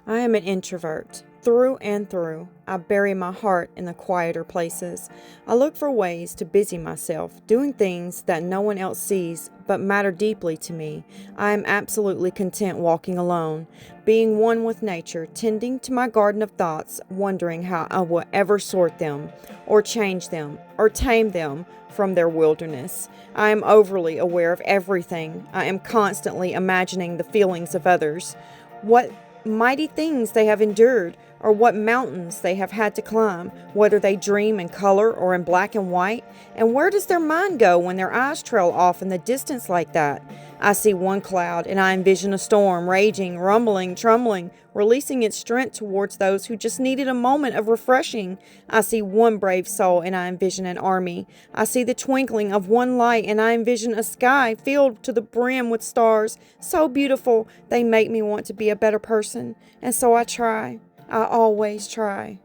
I am an introvert, through and through. I bury my heart in the quieter places. I look for ways to busy myself, doing things that no one else sees but matter deeply to me. I am absolutely content walking alone, being one with nature, tending to my garden of thoughts, wondering how I will ever sort them, or change them, or tame them from their wilderness. I am overly aware of everything. I am constantly imagining the feelings of others. What mighty things they have endured, or what mountains they have had to climb, whether they dream in color or in black and white. And where does their mind go when their eyes trail off in the distance like that? I see one cloud, and I envision a storm, raging, rumbling, trembling, releasing its strength towards those who just needed a moment of refreshing. I see one brave soul, and I envision an army. I see the twinkling of one light, and I envision a sky filled to the brim with stars, so beautiful they make me want to be a better person. And so I try. I always try.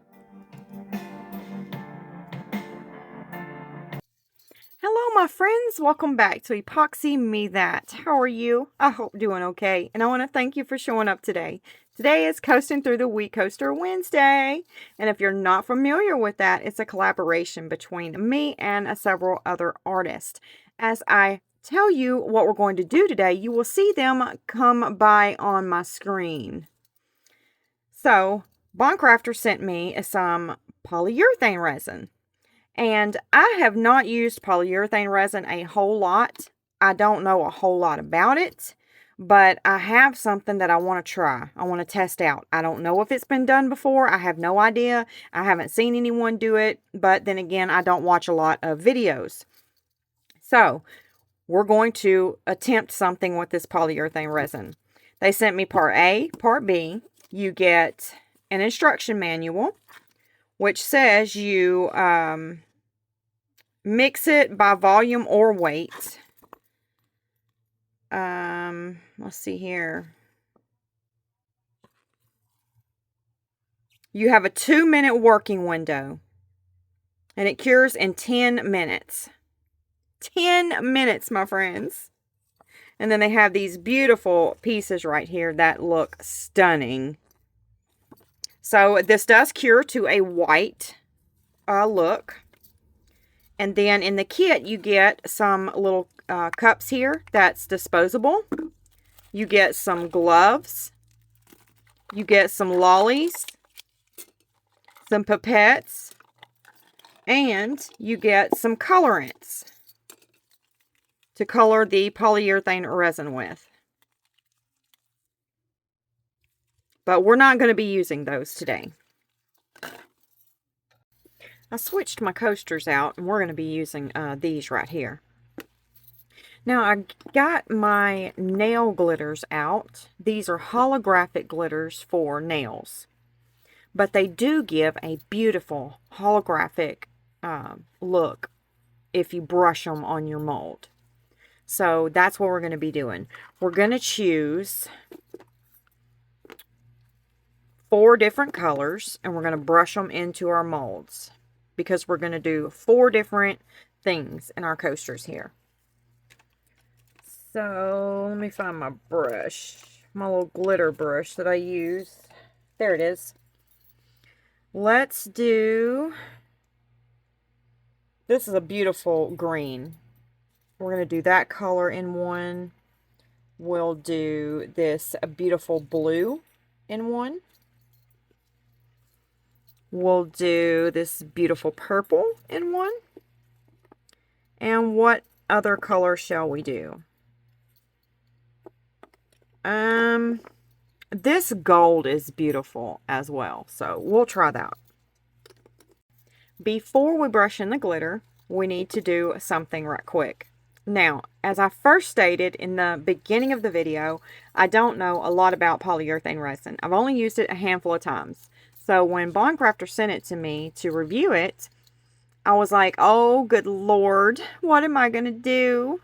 Hello, my friends. Welcome back to Epoxy Me That. How are you? I hope doing okay. And I want to thank you for showing up today. Today is Coasting Through the Week Coaster Wednesday. And if you're not familiar with that, it's a collaboration between me and several other artists. As I tell you what we're going to do today, you will see them come by on my screen. So, Bondcrafter sent me some polyurethane resin. And I have not used polyurethane resin a whole lot. I don't know a whole lot about it, but I have something that I want to try. I want to test out. I don't know if it's been done before. I have no idea. I haven't seen anyone do it, but then again, I don't watch a lot of videos. So, we're going to attempt something with this polyurethane resin. They sent me part A, part B. You get an instruction manual, which says you mix it by volume or weight. Let's see here. You have a 2-minute working window, and it cures in 10 minutes. 10 minutes, my friends. And then they have these beautiful pieces right here that look stunning. So this does cure to a white look. And then in the kit, you get some little cups here that's disposable. You get some gloves. You get some lollies, some pipettes, and you get some colorants to color the polyurethane resin with. But we're not going to be using those today. I switched my coasters out, and we're going to be using these right here. Now, I got my nail glitters out. These are holographic glitters for nails. But they do give a beautiful holographic look if you brush them on your mold. So that's what we're going to be doing. We're going to choose 4 different colors, and we're going to brush them into our molds, because we're going to do 4 different things in our coasters here. So let me find my brush, my little glitter brush that I use. There it is. Let's do, this is a beautiful green. We're going to do that color in one. We'll do this beautiful blue in one. We'll do this beautiful purple in one. And what other color shall we do? This gold is beautiful as well, so we'll try that. Before we brush in the glitter, we need to do something right quick. Now, as I first stated in the beginning of the video, I don't know a lot about polyurethane resin. I've only used it a handful of times. So when Bondcrafter sent it to me to review it, I was like, oh, good Lord, what am I going to do?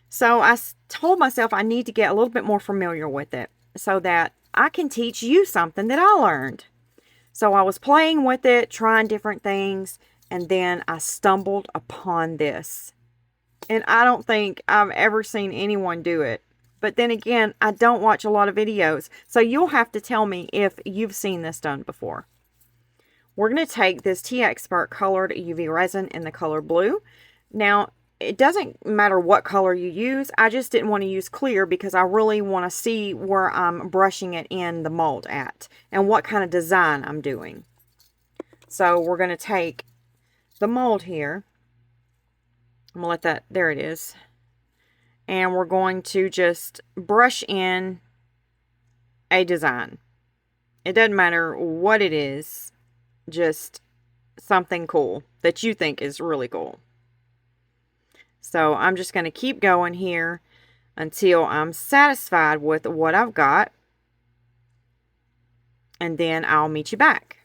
So I told myself I need to get a little bit more familiar with it so that I can teach you something that I learned. So I was playing with it, trying different things, and then I stumbled upon this. And I don't think I've ever seen anyone do it. But then again, I don't watch a lot of videos. So you'll have to tell me if you've seen this done before. We're going to take this T-Expert colored UV resin in the color blue. Now, it doesn't matter what color you use. I just didn't want to use clear because I really want to see where I'm brushing it in the mold at and what kind of design I'm doing. So we're going to take the mold here. I'm going to let that, there it is. And we're going to just brush in a design. It doesn't matter what it is, just something cool that you think is really cool. So I'm just going to keep going here until I'm satisfied with what I've got. And then I'll meet you back.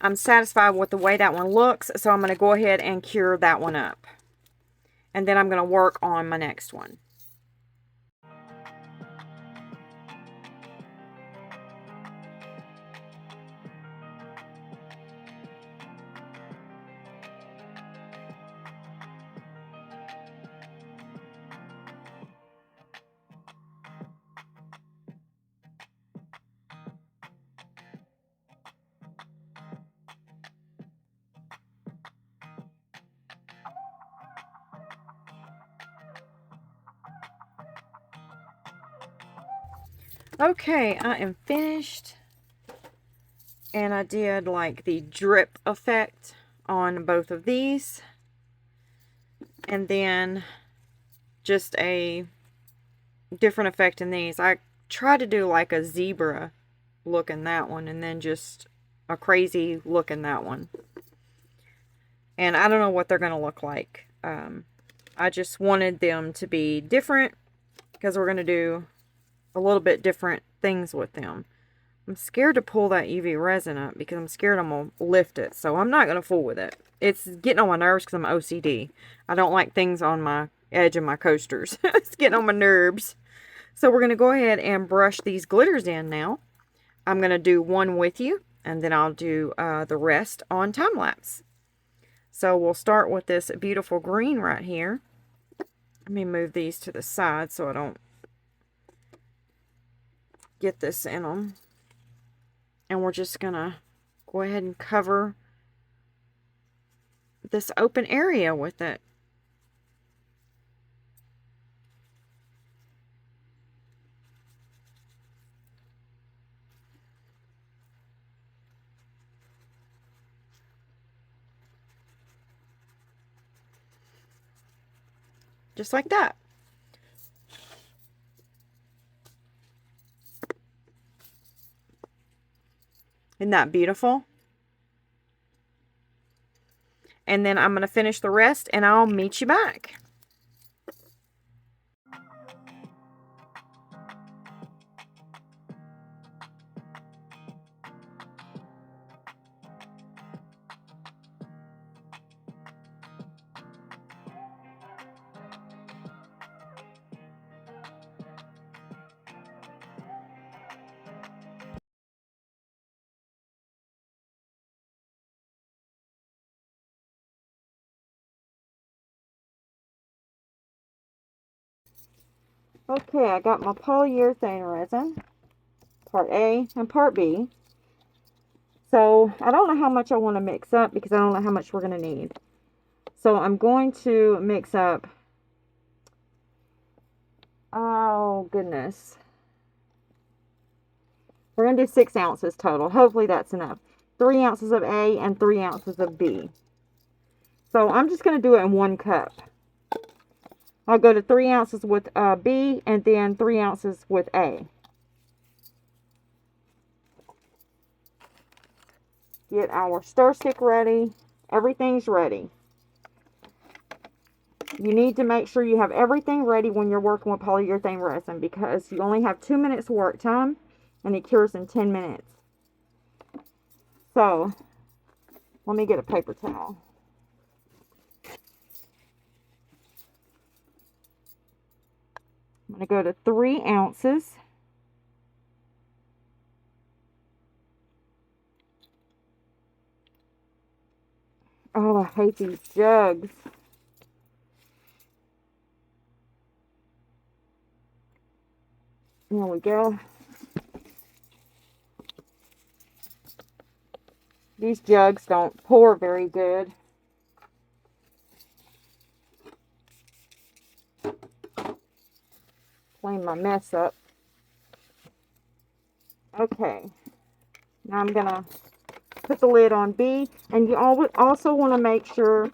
I'm satisfied with the way that one looks, so I'm going to go ahead and cure that one up. And then I'm going to work on my next one. Okay, I am finished. And I did like the drip effect on both of these. And then just a different effect in these. I tried to do like a zebra look in that one, and then just a crazy look in that one. And I don't know what they're going to look like. I just wanted them to be different because we're going to do a little bit different things with them. I'm scared to pull that UV resin up because I'm scared I'm going to lift it. So I'm not going to fool with it. It's getting on my nerves because I'm OCD. I don't like things on my edge of my coasters. It's getting on my nerves. So we're going to go ahead and brush these glitters in now. I'm going to do one with you, and then I'll do the rest on time lapse. So we'll start with this beautiful green right here. Let me move these to the side so I don't get this in them. And we're just going to go ahead and cover this open area with it. Just like that. Isn't that beautiful? And then I'm going to finish the rest and I'll meet you back. Okay, I got my polyurethane resin, part A and part B. So I don't know how much I want to mix up because I don't know how much we're going to need. So I'm going to mix up, oh goodness, we're going to do 6 ounces total. Hopefully that's enough. 3 ounces of A and 3 ounces of B. So I'm just going to do it in 1 cup. I'll go to 3 ounces with B and then 3 ounces with A. Get our stir stick ready. Everything's ready. You need to make sure you have everything ready when you're working with polyurethane resin because you only have 2 minutes work time and it cures in 10 minutes. So, let me get a paper towel. I'm going to go to 3 ounces. Oh, I hate these jugs. There we go. These jugs don't pour very good. Clean my mess up. Okay. Now I'm going to put the lid on B. And you also want to make sure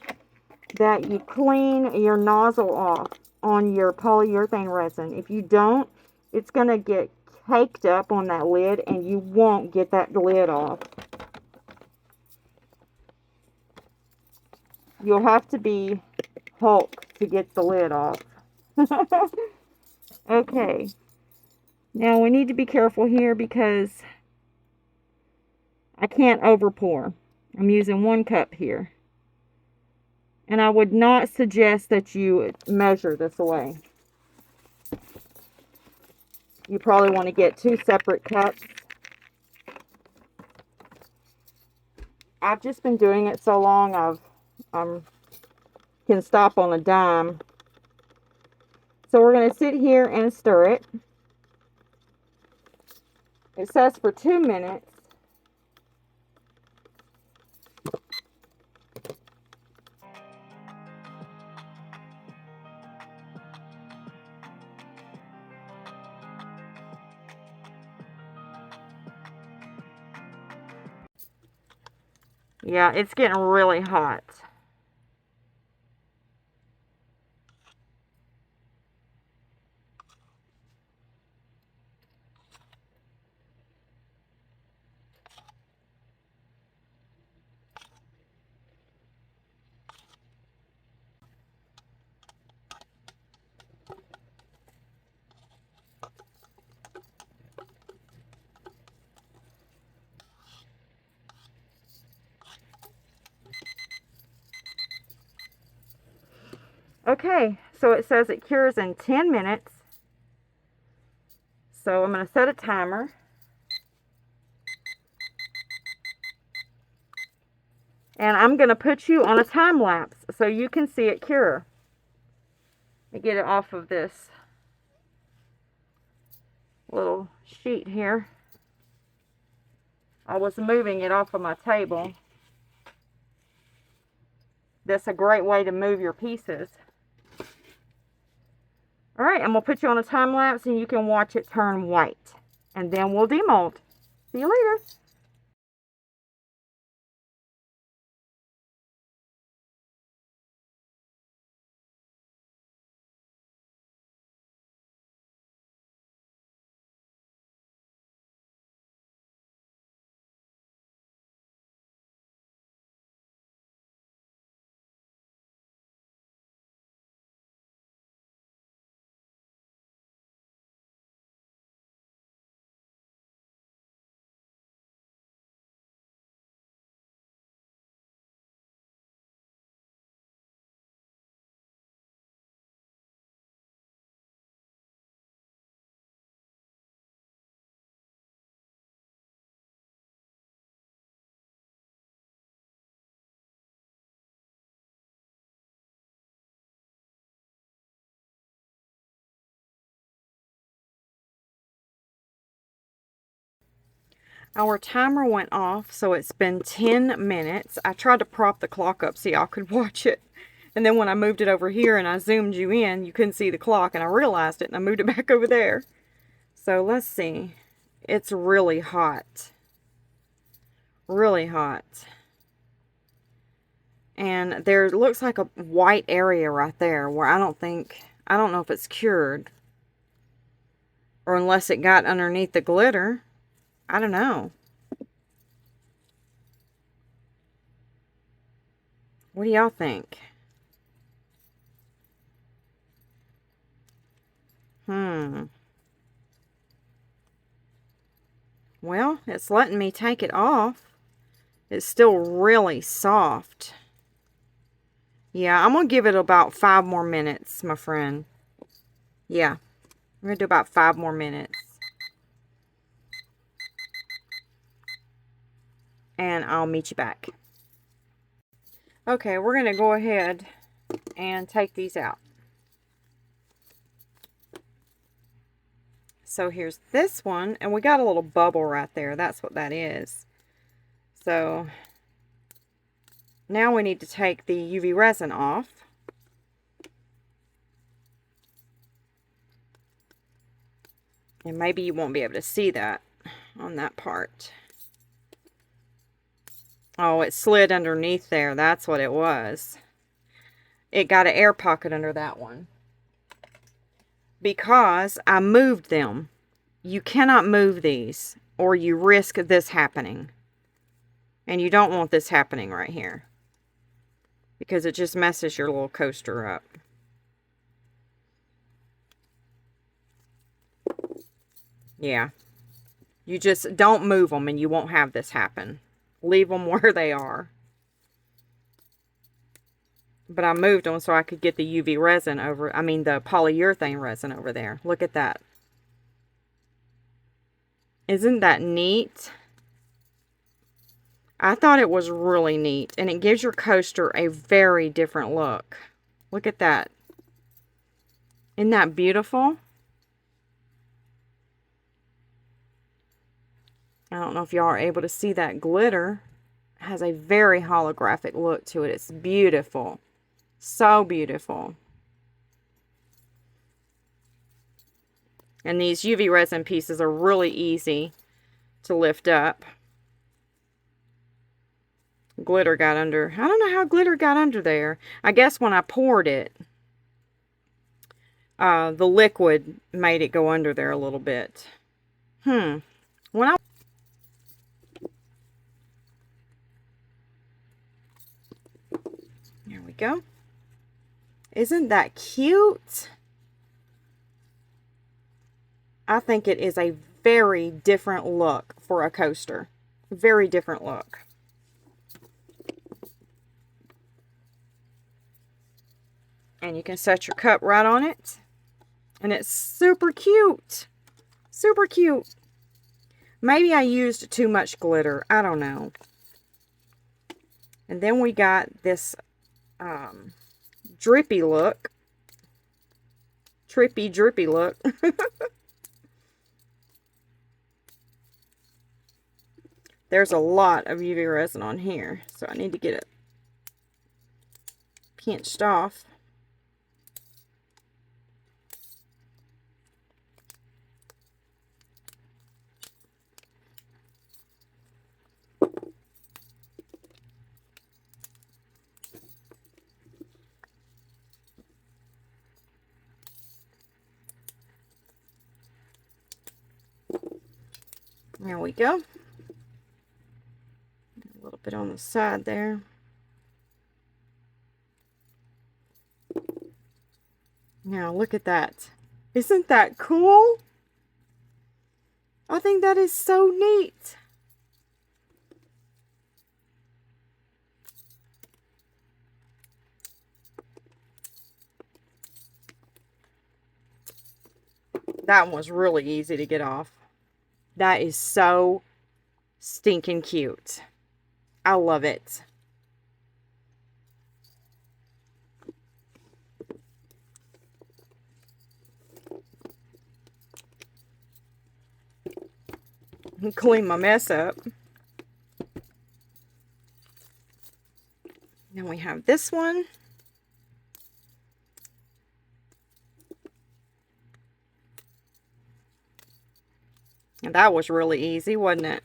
that you clean your nozzle off on your polyurethane resin. If you don't, it's going to get caked up on that lid and you won't get that lid off. You'll have to be Hulk to get the lid off. Okay. Now we need to be careful here because I can't over pour. I'm using 1 cup here. And I would not suggest that you measure this away. You probably want to get 2 separate cups. I've just been doing it so long, can stop on a dime. So we're going to sit here and stir it. It says for 2 minutes. Yeah, it's getting really hot. Okay, so it says it cures in 10 minutes. So I'm going to set a timer. And I'm going to put you on a time lapse so you can see it cure. Let me get it off of this little sheet here. I was moving it off of my table. That's a great way to move your pieces. Alright, I'm going to put you on a time lapse and you can watch it turn white. And then we'll demold. See you later. Our timer went off, so it's been 10 minutes. I tried to prop the clock up so y'all could watch it. And then when I moved it over here and I zoomed you in, you couldn't see the clock, and I realized it and I moved it back over there. So let's see. It's really hot. Really hot. And there looks like a white area right there where I don't know if it's cured. Or unless it got underneath the glitter. I don't know. What do y'all think? Well, it's letting me take it off. It's still really soft. Yeah, I'm going to give it about 5 more minutes, my friend. Yeah. I'm going to do about 5 more minutes. And I'll meet you back. Okay, we're going to go ahead and take these out. So here's this one, and we got a little bubble right there. That's what that is. So now we need to take the UV resin off. And maybe you won't be able to see that on that part. Oh, it slid underneath there. That's what it was. It got an air pocket under that one. Because I moved them. You cannot move these, or you risk this happening. And you don't want this happening right here, because it just messes your little coaster up. Yeah. You just don't move them and you won't have this happen. Leave them where they are. But I moved them so I could get the UV resin over, the polyurethane resin over there. Look at that. Isn't that neat? I thought it was really neat, and it gives your coaster a very different look. Look at that. Isn't that beautiful? I don't know if y'all are able to see that glitter. It has a very holographic look to it. It's beautiful. So beautiful. And these UV resin pieces are really easy to lift up. Glitter got under. I don't know how glitter got under there. I guess when I poured it, the liquid made it go under there a little bit. When I There we go. Isn't that cute? I think it is a very different look for a coaster. Very different look. And you can set your cup right on it. And it's super cute. Super cute. Maybe I used too much glitter. I don't know. And then we got this drippy look. Trippy, drippy look. There's a lot of UV resin on here, so I need to get it pinched off. There we go. A little bit on the side there. Now look at that. Isn't that cool? I think that is so neat. That one was really easy to get off. That is so stinking cute. I love it. Clean my mess up. Then we have this one. And that was really easy, wasn't it?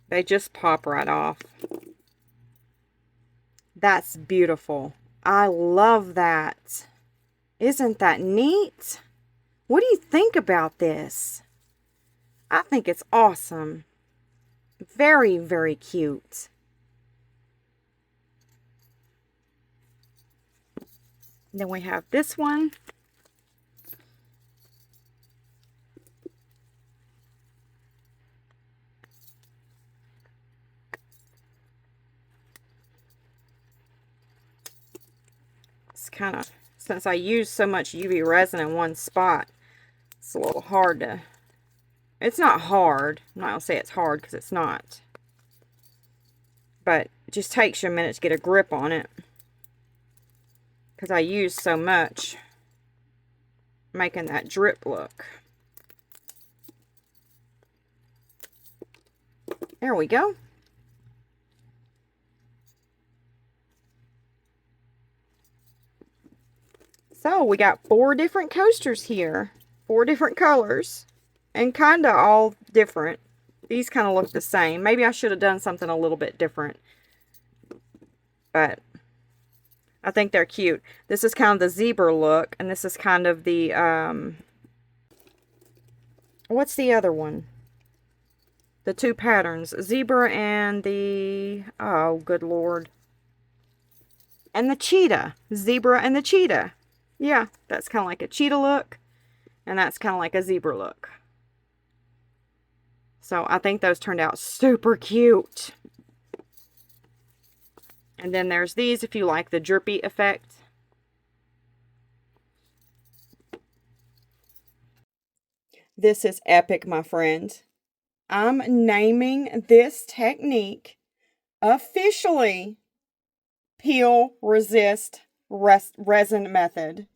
They just pop right off. That's beautiful. I love that. Isn't that neat? What do you think about this? I think it's awesome. Very, very cute. Then we have this one. It's kind of, since I use so much UV resin in one spot, it's a little hard to, it's not hard. I'm not going to say it's hard because it's not. But it just takes you a minute to get a grip on it. Because I use so much, making that drip look. There we go. So we got 4 different coasters here. 4 different colors. And kind of all different. These kind of look the same. Maybe I should have done something a little bit different. But I think they're cute. This is kind of the zebra look. And this is kind of the, what's the other one? The 2 patterns. Zebra and the, oh, good Lord. And the cheetah. Zebra and the cheetah. Yeah, that's kind of like a cheetah look. And that's kind of like a zebra look. So I think those turned out super cute. And then there's these if you like the drippy effect. This is epic, my friend. I'm naming this technique officially Peel-Resist Resin Method.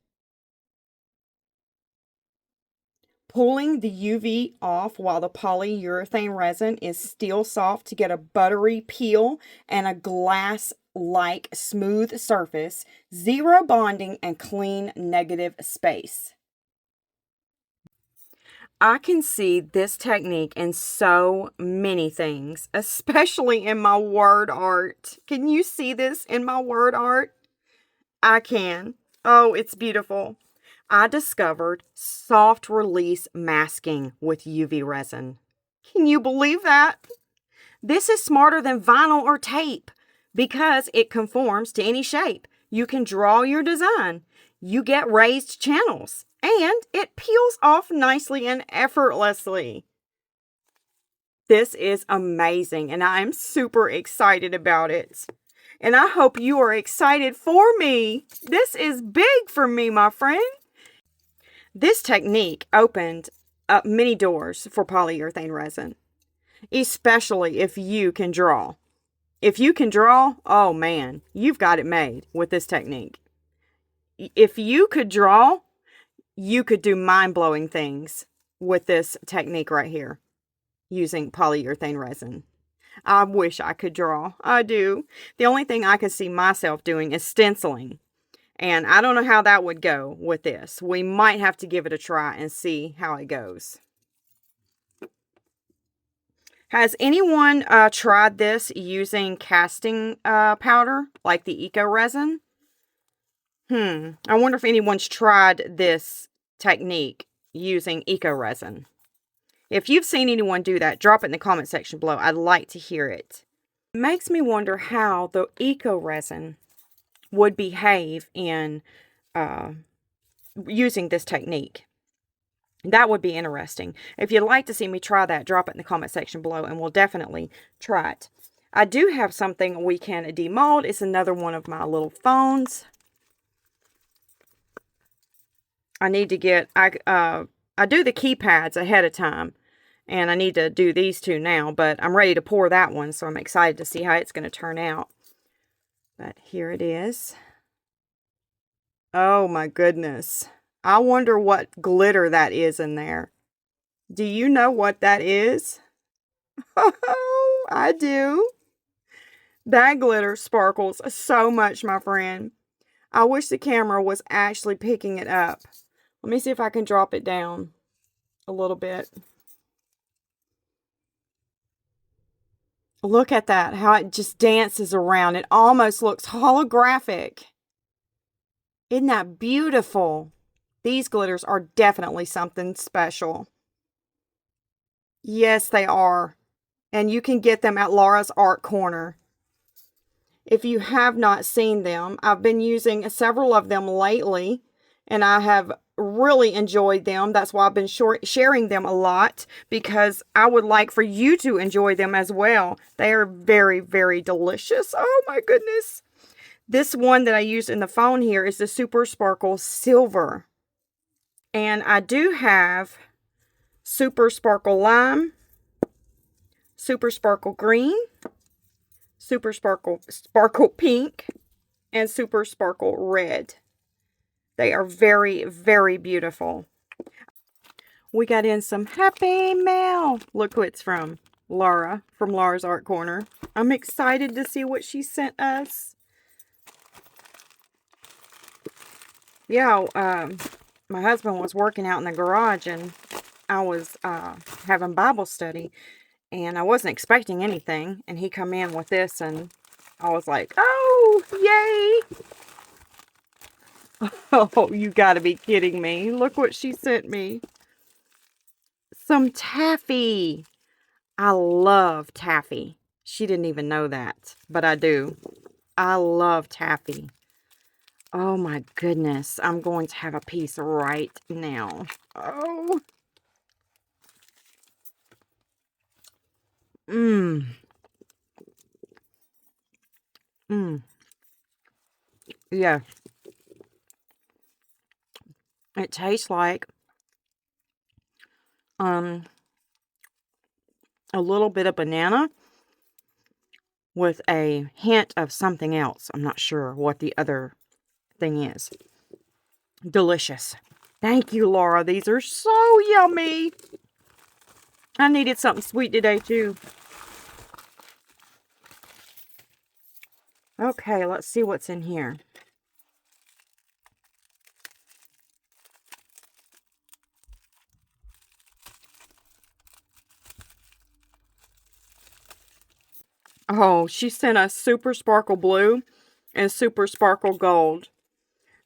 Pulling the UV off while the polyurethane resin is still soft to get a buttery peel and a glass-like smooth surface, zero bonding, and clean negative space. I can see this technique in so many things, especially in my word art. Can you see this in my word art? I can. Oh, it's beautiful. I discovered soft release masking with UV resin. Can you believe that? This is smarter than vinyl or tape because it conforms to any shape. You can draw your design. You get raised channels. And it peels off nicely and effortlessly. This is amazing and I'm super excited about it. And I hope you are excited for me. This is big for me, my friend. This technique opened up many doors for polyurethane resin, especially if you can draw. If you can draw, oh man, you've got it made with this technique. If you could draw, you could do mind-blowing things with this technique right here, using polyurethane resin. I wish I could draw. I do. The only thing I could see myself doing is stenciling. And I don't know how that would go with this. We might have to give it a try and see how it goes. Has anyone tried this using casting powder, like the eco resin? I wonder if anyone's tried this technique using eco resin. If you've seen anyone do that, drop it in the comment section below. I'd like to hear it. It makes me wonder how the eco resin would behave in using this technique. That would be interesting. If you'd like to see me try that, drop it in the comment section below and we'll definitely try it. I do have something we can demold. It's another one of my little phones. I need to get, I do the keypads ahead of time. And I need to do these 2 now. But I'm ready to pour that one. So I'm excited to see how it's going to turn out. But here it is. Oh my goodness. I wonder what glitter that is in there. Do you know what that is? Oh, I do. That glitter sparkles so much, my friend. I wish the camera was actually picking it up. Let me see if I can drop it down a little bit. Look at that, how it just dances around. It almost looks holographic. Isn't that beautiful? These glitters are definitely something special. Yes, they are. And you can get them at Laura's Art Corner. If you have not seen them, I've been using several of them lately. And I have really enjoyed them. That's why I've been sharing them a lot. Because I would like for you to enjoy them as well. They are very, very delicious. Oh my goodness. This one that I used in the phone here is the Super Sparkle Silver. And I do have Super Sparkle Lime, Super Sparkle Green, Super Sparkle Pink, and Super Sparkle Red. They are very, very beautiful. We got in some happy mail. Look who it's from. Laura, from Laura's Art Corner. I'm excited to see what she sent us. Yeah, my husband was working out in the garage, and I was having Bible study, and I wasn't expecting anything, and he come in with this, and I was like, oh, yay! Oh, you gotta be kidding me. Look what she sent me. Some taffy. I love taffy. She didn't even know that, but I do. I love taffy. Oh my goodness. I'm going to have a piece right now. Oh. Mmm. Mmm. Yeah. It tastes like a little bit of banana with a hint of something else. I'm not sure what the other thing is. Delicious. Thank you, Laura. These are so yummy. I needed something sweet today, too. Okay, let's see what's in here. Oh, she sent us Super Sparkle Blue and Super Sparkle Gold.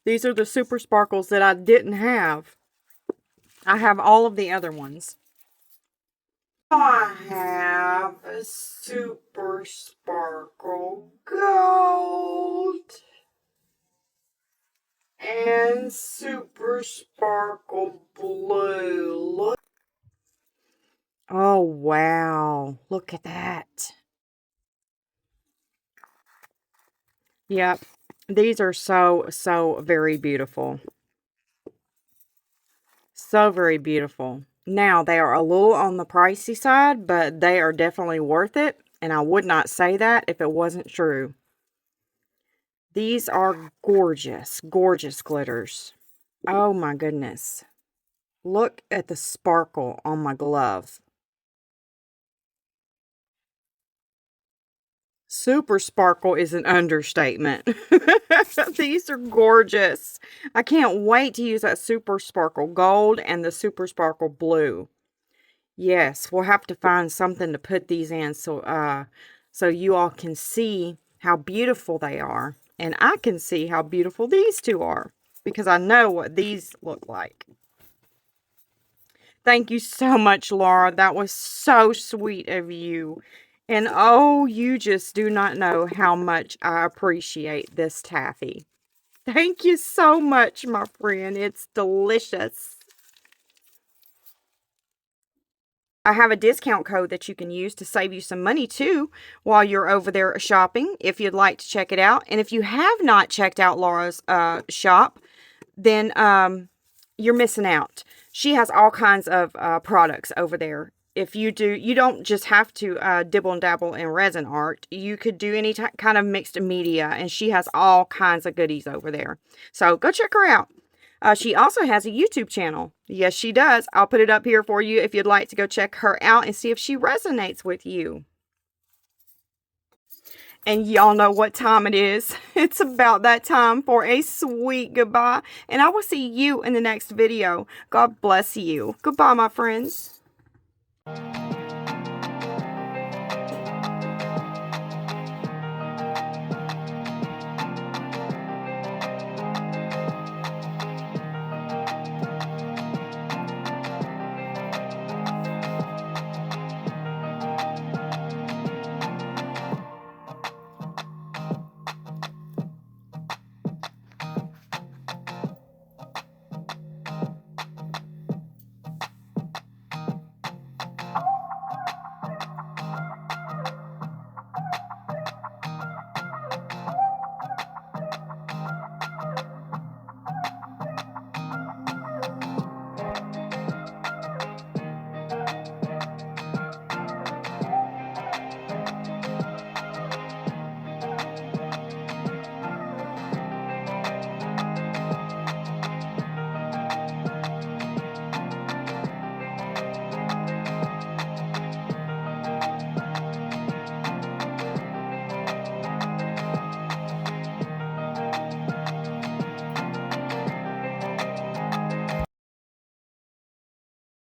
These are the Super Sparkles that I didn't have. I have all of the other ones. I have a Super Sparkle Gold and Super Sparkle Blue. Look. Oh, wow. Look at that. Yep. These are so very beautiful. So very beautiful. Now, they are a little on the pricey side, but they are definitely worth it. And I would not say that if it wasn't true. These are gorgeous, gorgeous glitters. Oh my goodness. Look at the sparkle on my glove. Super sparkle is an understatement. These are gorgeous. I can't wait to use that Super Sparkle Gold and the Super Sparkle Blue. Yes, we'll have to find something to put these in so you all can see how beautiful they are. And I can see how beautiful these two are because I know what these look like. Thank you so much, Laura. That was so sweet of you. And oh, you just do not know how much I appreciate this taffy. Thank you so much, my friend. It's delicious. I have a discount code that you can use to save you some money too while you're over there shopping if you'd like to check it out. And if you have not checked out Laura's shop, then you're missing out. She has all kinds of products over there. If you do, you don't just have to dibble and dabble in resin art. You could do any kind of mixed media, and she has all kinds of goodies over there. So go check her out. She also has a YouTube channel. Yes, she does. I'll put it up here for you if you'd like to go check her out and see if she resonates with you. And y'all know what time it is. It's about that time for a sweet goodbye. And I will see you in the next video. God bless you. Goodbye, my friends.